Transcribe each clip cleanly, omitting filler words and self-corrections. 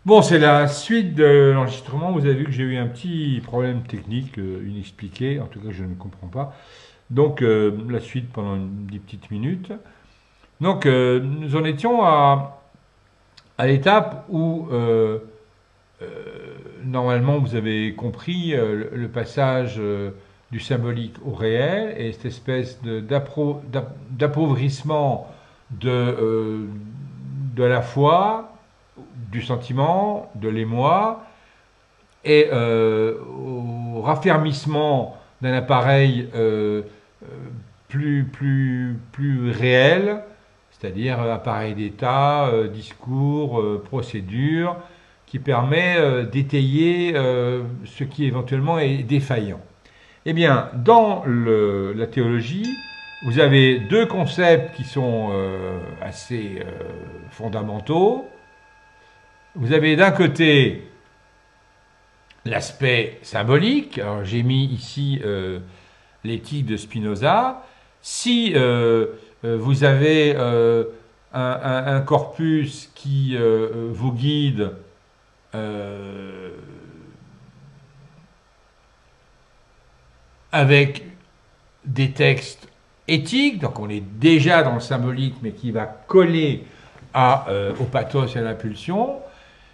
Bon, c'est la suite de l'enregistrement. Vous avez vu que j'ai eu un petit problème technique inexpliqué. En tout cas, je ne comprends pas. Donc, la suite pendant 10 petites minutes. Donc, nous en étions à l'étape où, euh, normalement, vous avez compris le passage du symbolique au réel et cette espèce d'appauvrissement de la foi, du sentiment, de l'émoi, et au raffermissement d'un appareil plus réel, c'est-à-dire appareil d'État, discours, procédure, qui permet d'étayer ce qui éventuellement est défaillant. Eh bien, dans la théologie, vous avez deux concepts qui sont assez fondamentaux. Vous avez d'un côté l'aspect symbolique. Alors, j'ai mis ici l'éthique de Spinoza. Si vous avez un corpus qui vous guide euh, avec des textes éthiques, donc on est déjà dans le symbolique, mais qui va coller au pathos et à l'impulsion.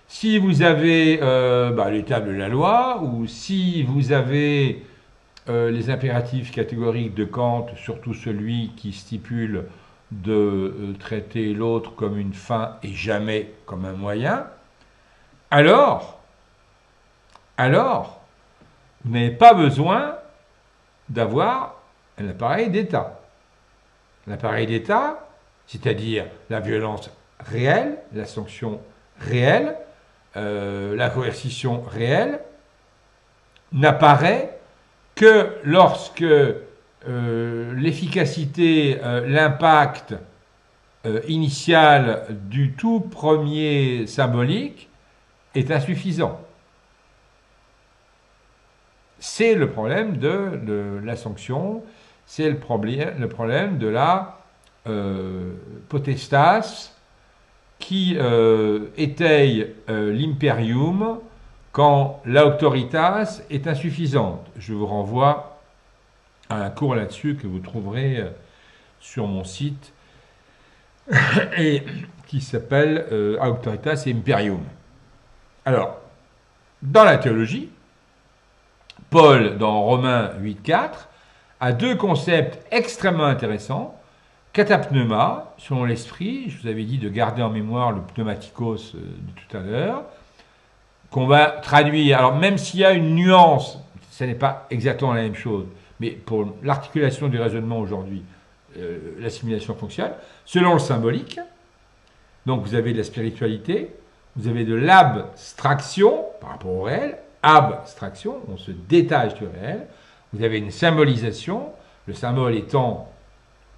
Si vous avez l'état de la loi, ou si vous avez les impératifs catégoriques de Kant, surtout celui qui stipule de traiter l'autre comme une fin et jamais comme un moyen, alors, alors, vous n'avez pas besoin d'avoir un appareil d'État. L'appareil d'État, c'est-à-dire la violence réelle, la sanction réelle, la coercition réelle, n'apparaît que lorsque l'efficacité, l'impact initial du tout premier symbolique est insuffisant. C'est le problème de la sanction, c'est le problème de la potestas qui étaye l'imperium quand l'autoritas est insuffisante. Je vous renvoie à un cours là-dessus que vous trouverez sur mon site et qui s'appelle Auctoritas et Imperium. Alors, dans la théologie, Paul, dans Romains 8.4, a deux concepts extrêmement intéressants. Catapneuma, selon l'esprit, je vous avais dit de garder en mémoire le pneumatikos de tout à l'heure, qu'on va traduire, alors même s'il y a une nuance, ce n'est pas exactement la même chose, mais pour l'articulation du raisonnement aujourd'hui, l'assimilation fonctionne, selon le symbolique, donc vous avez de la spiritualité, vous avez de l'abstraction par rapport au réel, abstraction, on se détache du réel, vous avez une symbolisation, le symbole étant,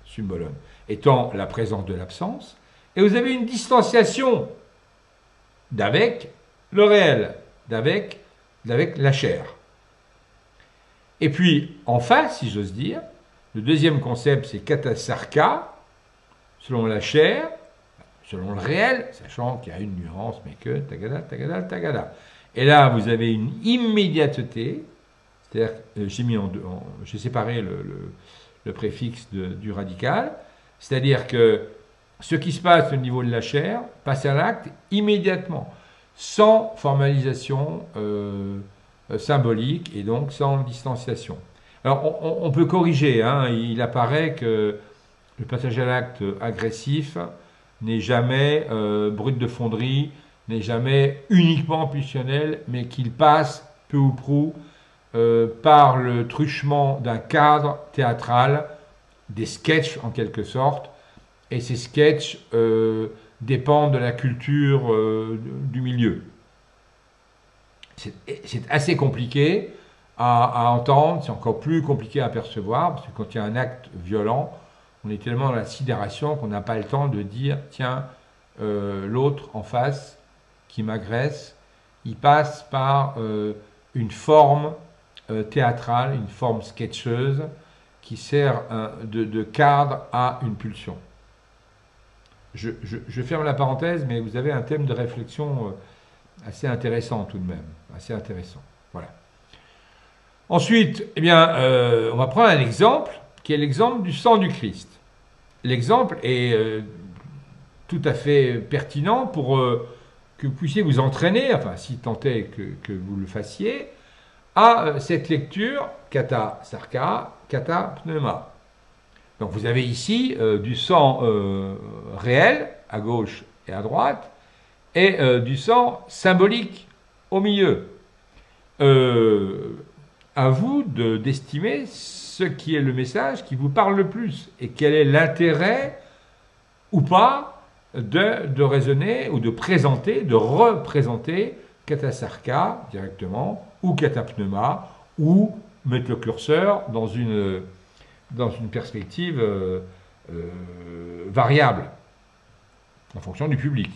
symbolon, étant la présence de l'absence, et vous avez une distanciation d'avec le réel, d'avec la chair. Et puis, en face, si j'ose dire, le deuxième concept, c'est katasarka, selon la chair, selon le réel, sachant qu'il y a une nuance, mais que tagada, tagada, tagada. Et là, vous avez une immédiateté, c'est-à-dire, j'ai séparé le préfixe du radical, c'est-à-dire que ce qui se passe au niveau de la chair passe à l'acte immédiatement, sans formalisation symbolique et donc sans distanciation. Alors on peut corriger, hein, il apparaît que le passage à l'acte agressif n'est jamais brut de fonderie, n'est jamais uniquement pulsionnel, mais qu'il passe peu ou prou par le truchement d'un cadre théâtral, des sketchs en quelque sorte, et ces sketchs dépendent de la culture du milieu. C'est assez compliqué à entendre, c'est encore plus compliqué à percevoir, parce que quand il y a un acte violent, on est tellement dans la sidération qu'on n'a pas le temps de dire, tiens, l'autre en face qui m'agresse, il passe par une forme théâtrale, une forme sketcheuse, qui sert de cadre à une pulsion. Je ferme la parenthèse, mais vous avez un thème de réflexion Assez intéressant tout de même, assez intéressant. Voilà. Ensuite, eh bien, on va prendre un exemple, qui est l'exemple du sang du Christ. L'exemple est tout à fait pertinent pour que vous puissiez vous entraîner, enfin, si tant est que vous le fassiez, à cette lecture kata sarka, kata pneuma. Donc vous avez ici du sang réel à gauche et à droite, et du sang symbolique au milieu. À vous d'estimer ce qui est le message qui vous parle le plus et quel est l'intérêt ou pas de raisonner ou de présenter, de représenter Katasarka directement ou Katapneuma ou mettre le curseur dans une perspective variable en fonction du public.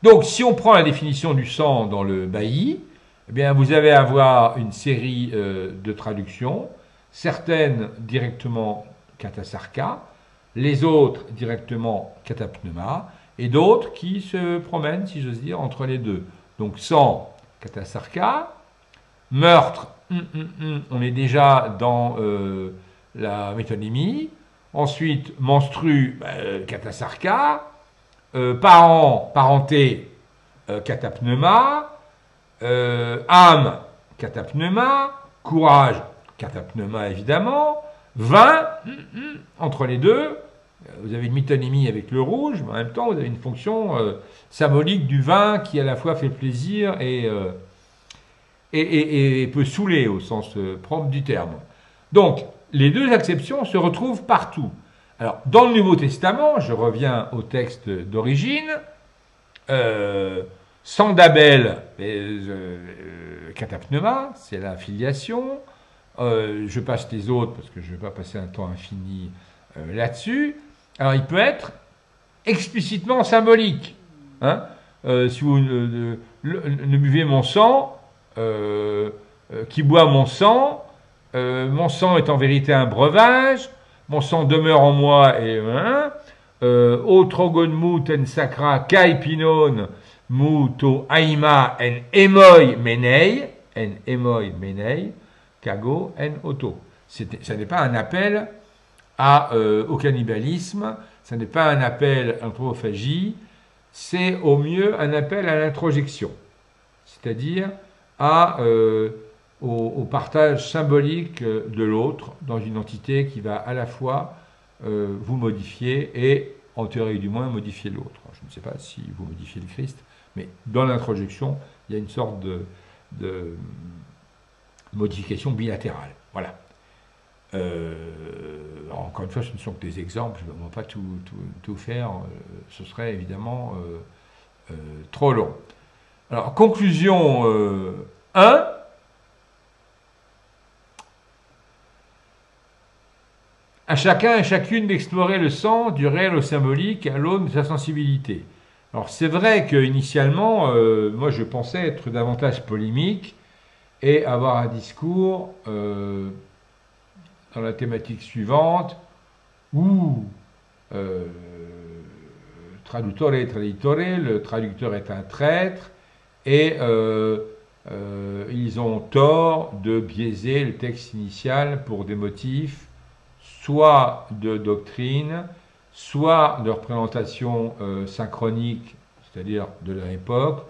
Donc, si on prend la définition du sang dans le bailli, eh bien, vous allez avoir une série de traductions, certaines directement katasarka, les autres directement katapneuma, et d'autres qui se promènent, si j'ose dire, entre les deux. Donc, sang, katasarka, meurtre, on est déjà dans la métonymie, ensuite menstru, katasarka, parent, parenté, katapneuma, âme, katapneuma, courage, katapneuma évidemment, vin, entre les deux, vous avez une métonymie avec le rouge, mais en même temps vous avez une fonction symbolique du vin qui à la fois fait plaisir et peut saouler au sens propre du terme. Donc, les deux acceptions se retrouvent partout. Alors, dans le Nouveau Testament, je reviens au texte d'origine, sang d'Abel, katapneuma, c'est la filiation. Je passe les autres parce que je ne vais pas passer un temps infini là-dessus. Alors, il peut être explicitement symbolique. Hein, si vous ne buvez mon sang, qui boit mon sang est en vérité un breuvage, mon sang demeure en moi et o trogon mu ten sacra kai pinon mu to aima en emoi menei kago en auto. Ça n'est pas un appel au cannibalisme, ça n'est pas un appel à l'anthropophagie, c'est au mieux un appel à l'introjection, c'est-à-dire au partage symbolique de l'autre dans une entité qui va à la fois vous modifier et, en théorie du moins, modifier l'autre. Je ne sais pas si vous modifiez le Christ, mais dans l'introjection, il y a une sorte de modification bilatérale. Voilà. Encore une fois, ce ne sont que des exemples, je ne vais pas tout faire, ce serait évidemment trop long. Alors, conclusion 1. À chacun et chacune d'explorer le sens du réel au symbolique à l'aune de sa sensibilité. Alors, c'est vrai qu'initialement, moi je pensais être davantage polémique et avoir un discours dans la thématique suivante où traduttore traditore, le traducteur est un traître et ils ont tort de biaiser le texte initial pour des motifs soit de doctrine, soit de représentation synchronique, c'est-à-dire de leur époque,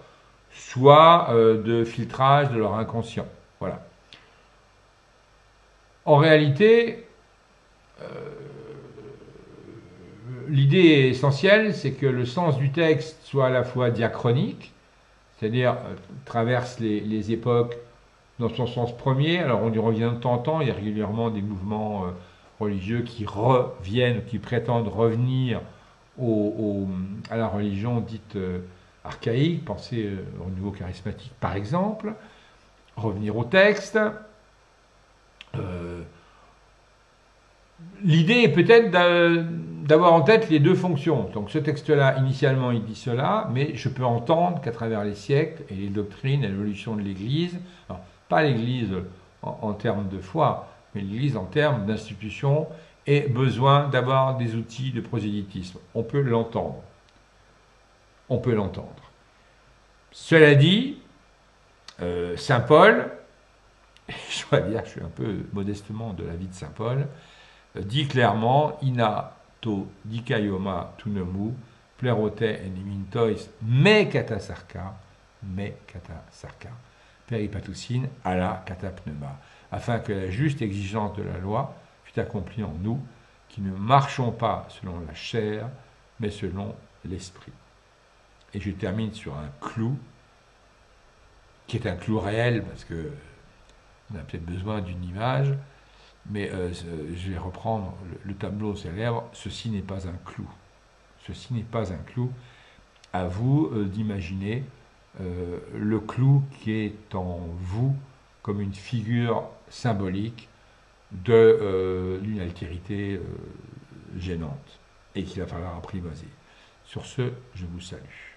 soit de filtrage de leur inconscient. Voilà. En réalité, l'idée essentielle, c'est que le sens du texte soit à la fois diachronique, c'est-à-dire traverse les époques dans son sens premier. Alors on y revient de temps en temps, il y a régulièrement des mouvements religieux qui reviennent, qui prétendent revenir à la religion dite archaïque, pensez au niveau charismatique par exemple, revenir au texte. L'idée est peut-être d'avoir en tête les deux fonctions. Donc ce texte-là, initialement, il dit cela, mais je peux entendre qu'à travers les siècles et les doctrines et l'évolution de l'Église, alors, pas l'Église en termes de foi, mais l'Église en termes d'institution, ait besoin d'avoir des outils de prosélytisme. On peut l'entendre. on peut l'entendre. Cela dit, Saint Paul, je dois dire, je suis un peu modestement de l'avis de Saint Paul, dit clairement, ina to dikaioma tunemu, plerote enimintois me kata sarka, peripatousin ala kata pneuma, afin que la juste exigence de la loi fût accomplie en nous, qui ne marchons pas selon la chair, mais selon l'esprit. Et je termine sur un clou, qui est un clou réel, parce que on a peut-être besoin d'une image, mais je vais reprendre le tableau célèbre. Ceci n'est pas un clou. Ceci n'est pas un clou. À vous d'imaginer le clou qui est en vous comme une figure symbolique d'une altérité gênante et qu'il va falloir apprivoiser. Sur ce, je vous salue.